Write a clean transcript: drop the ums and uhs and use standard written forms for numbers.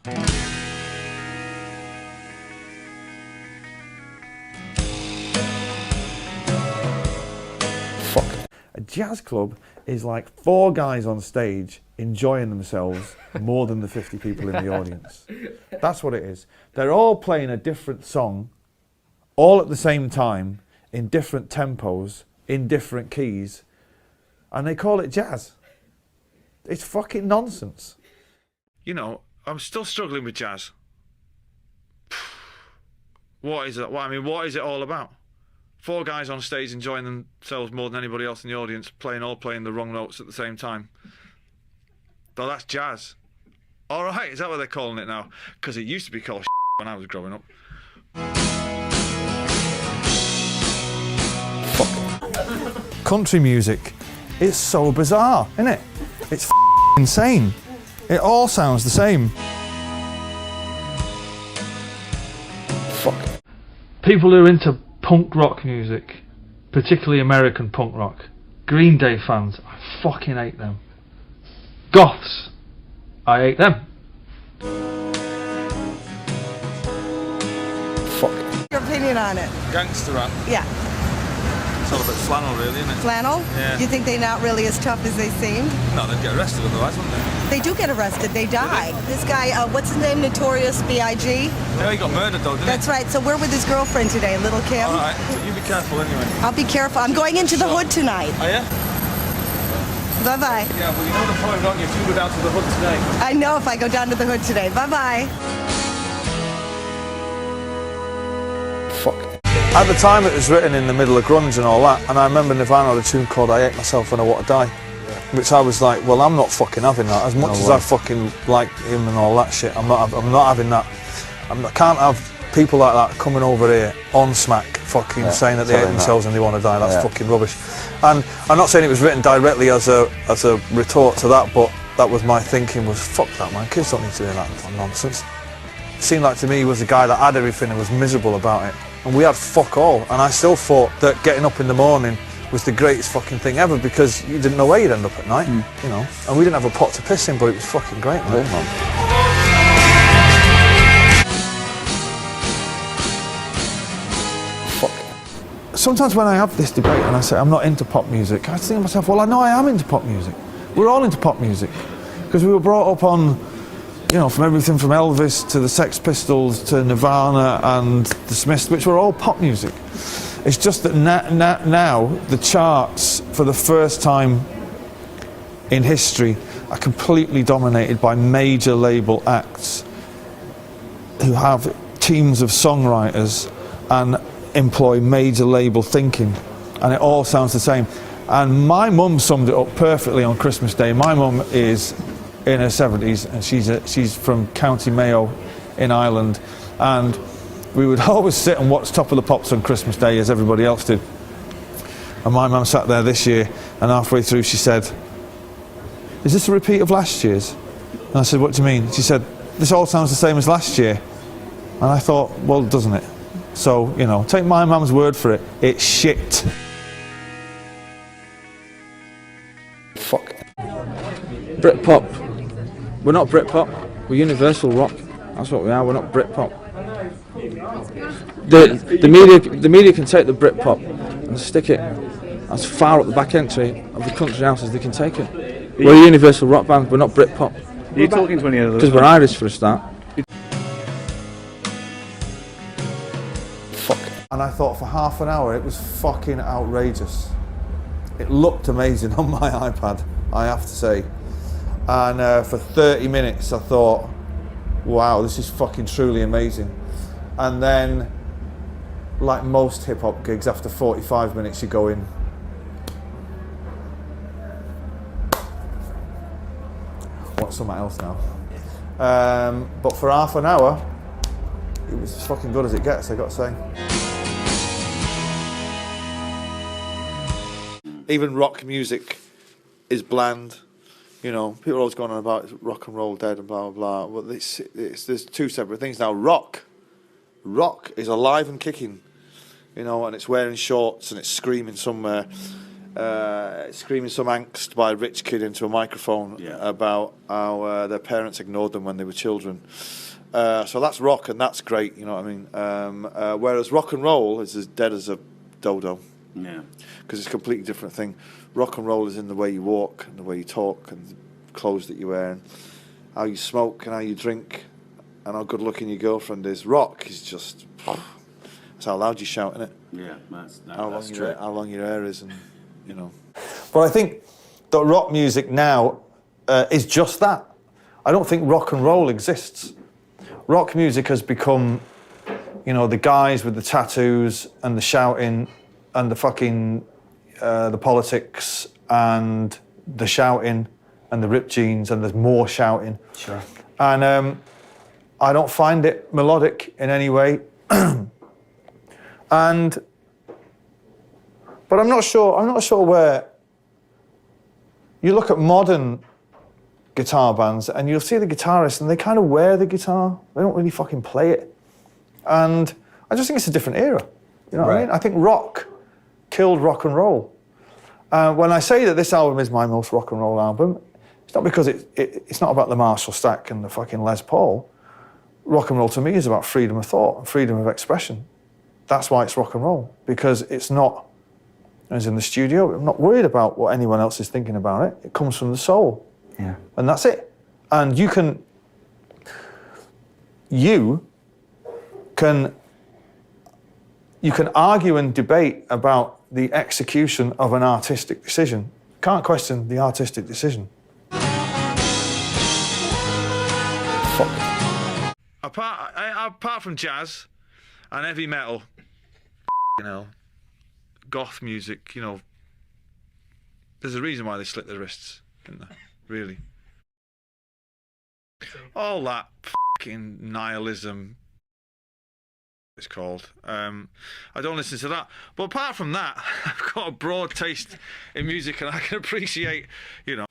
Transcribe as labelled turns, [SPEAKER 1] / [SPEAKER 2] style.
[SPEAKER 1] Fuck. A jazz club is like 4 guys on stage enjoying themselves more than the 50 people in the audience. That's what it is. They're all playing a different song, all at the same time, in different tempos, in different keys, and they call it jazz. It's fucking nonsense. You know, I'm still struggling with jazz. What is it? What is it all about? 4 guys on stage enjoying themselves more than anybody else in the audience, all playing the wrong notes at the same time. Though that's jazz. All right, is that what they're calling it now? Because it used to be called when I was growing up. Fuck. Country music is so bizarre, isn't it? It's insane. It all sounds the same. Fuck.
[SPEAKER 2] People who are into punk rock music, particularly American punk rock, Green Day fans, I fucking hate them. Goths, I hate them.
[SPEAKER 1] Fuck.
[SPEAKER 3] Your opinion on it?
[SPEAKER 1] Gangster rap.
[SPEAKER 3] Yeah.
[SPEAKER 1] It's all a bit flannel, really, isn't it?
[SPEAKER 3] Flannel?
[SPEAKER 1] Yeah.
[SPEAKER 3] You think they're not really as tough as they seem?
[SPEAKER 1] No, they'd get arrested otherwise, wouldn't they?
[SPEAKER 3] They do get arrested. They die. This guy, what's his name? Notorious B.I.G.
[SPEAKER 1] Yeah, he got murdered though, didn't
[SPEAKER 3] That's right. So we're with his girlfriend today, Little Kim.
[SPEAKER 1] All right, so you be careful anyway.
[SPEAKER 3] I'll be careful. I'm going into the hood tonight.
[SPEAKER 1] Oh yeah?
[SPEAKER 3] Bye-bye.
[SPEAKER 1] Yeah, well, you know the point, don't you? If you go down to the hood today.
[SPEAKER 3] I know if I go down to the hood today. Bye-bye.
[SPEAKER 1] Fuck. At the time it was written in the middle of grunge and all that, and I remember Nirvana had a tune called I Hate Myself When I Want to Die, which I was like, well, I'm not fucking having that. As much as I fucking like him and all that shit, I'm not having that. Can't have people like that coming over here on smack fucking saying that they hate themselves and they want to die. That's fucking rubbish. And I'm not saying it was written directly as a retort to that, but that was my thinking, was fuck that, man, kids don't need to hear that nonsense. It seemed like to me he was a guy that had everything and was miserable about it. And we had fuck all, and I still thought that getting up in the morning was the greatest fucking thing ever, because you didn't know where you'd end up at night, you know. And we didn't have a pot to piss in, but it was fucking great, man. Fuck. Sometimes when I have this debate and I say I'm not into pop music, I think to myself, well, I know I am into pop music. We're all into pop music, because we were brought up on, you know, from everything from Elvis to the Sex Pistols to Nirvana and the Smiths, which were all pop music. It's just that now the charts, for the first time in history, are completely dominated by major label acts who have teams of songwriters and employ major label thinking, and it all sounds the same. And my mum summed it up perfectly on Christmas Day. My mum is in her 70s, and she's from County Mayo in Ireland, and we would always sit and watch Top of the Pops on Christmas Day as everybody else did. And my mum sat there this year, and halfway through she said, "Is this a repeat of last year's?" And I said, "What do you mean?" She said, "This all sounds the same as last year." And I thought, well, doesn't it? So, you know, take my mum's word for it, it's shit. Fuck.
[SPEAKER 4] Britpop. We're not Britpop, we're universal rock. That's what we are, we're not Britpop. The media can take the Britpop and stick it as far up the back entry of the country house as they can take it. We're a universal rock band, we're not Britpop.
[SPEAKER 5] Are you talking to any of those?
[SPEAKER 4] Because we're Irish for a start.
[SPEAKER 1] Fuck. And I thought for half an hour it was fucking outrageous. It looked amazing on my iPad, I have to say. And for 30 minutes I thought, wow, this is fucking truly amazing. And then, like most hip-hop gigs, after 45 minutes you go in, want something else now. But for half an hour, it was as fucking good as it gets, I got to say. Even rock music is bland. You know, people are always going on about rock and roll dead and blah, blah, blah. Well, there's two separate things now. Rock is alive and kicking, you know, and it's wearing shorts and it's screaming somewhere. screaming some angst by a rich kid into a microphone about how their parents ignored them when they were children. So that's rock, and that's great, you know what I mean? Whereas rock and roll is as dead as a dodo.
[SPEAKER 5] Yeah.
[SPEAKER 1] Because it's a completely different thing. Rock and roll is in the way you walk, and the way you talk, and the clothes that you wear, and how you smoke, and how you drink, and how good looking your girlfriend is. Rock is just, it's how loud you shout, isn't it?
[SPEAKER 5] Yeah, that's
[SPEAKER 1] true. How long your hair is, and, you know. But I think that rock music now is just that. I don't think rock and roll exists. Rock music has become, you know, the guys with the tattoos and the shouting and the fucking, the politics and the shouting and the ripped jeans and there's more shouting.
[SPEAKER 5] Sure.
[SPEAKER 1] And I don't find it melodic in any way. But I'm not sure where you look at modern guitar bands and you'll see the guitarists and they kind of wear the guitar. They don't really fucking play it. And I just think it's a different era. You know what I mean? I think rock killed rock and roll. When I say that this album is my most rock and roll album, it's not because it's not about the Marshall Stack and the fucking Les Paul. Rock and roll to me is about freedom of thought and freedom of expression. That's why it's rock and roll, because it's not, as in the studio, I'm not worried about what anyone else is thinking about it. It comes from the soul.
[SPEAKER 5] Yeah.
[SPEAKER 1] And that's it. And you can argue and debate about the execution of an artistic decision. Can't question the artistic decision. Fuck. Apart from jazz and heavy metal, you know, goth music, you know, there's a reason why they slit their wrists, isn't there? Really. All that fucking nihilism, it's called. I don't listen to that. But apart from that, I've got a broad taste in music and I can appreciate, you know.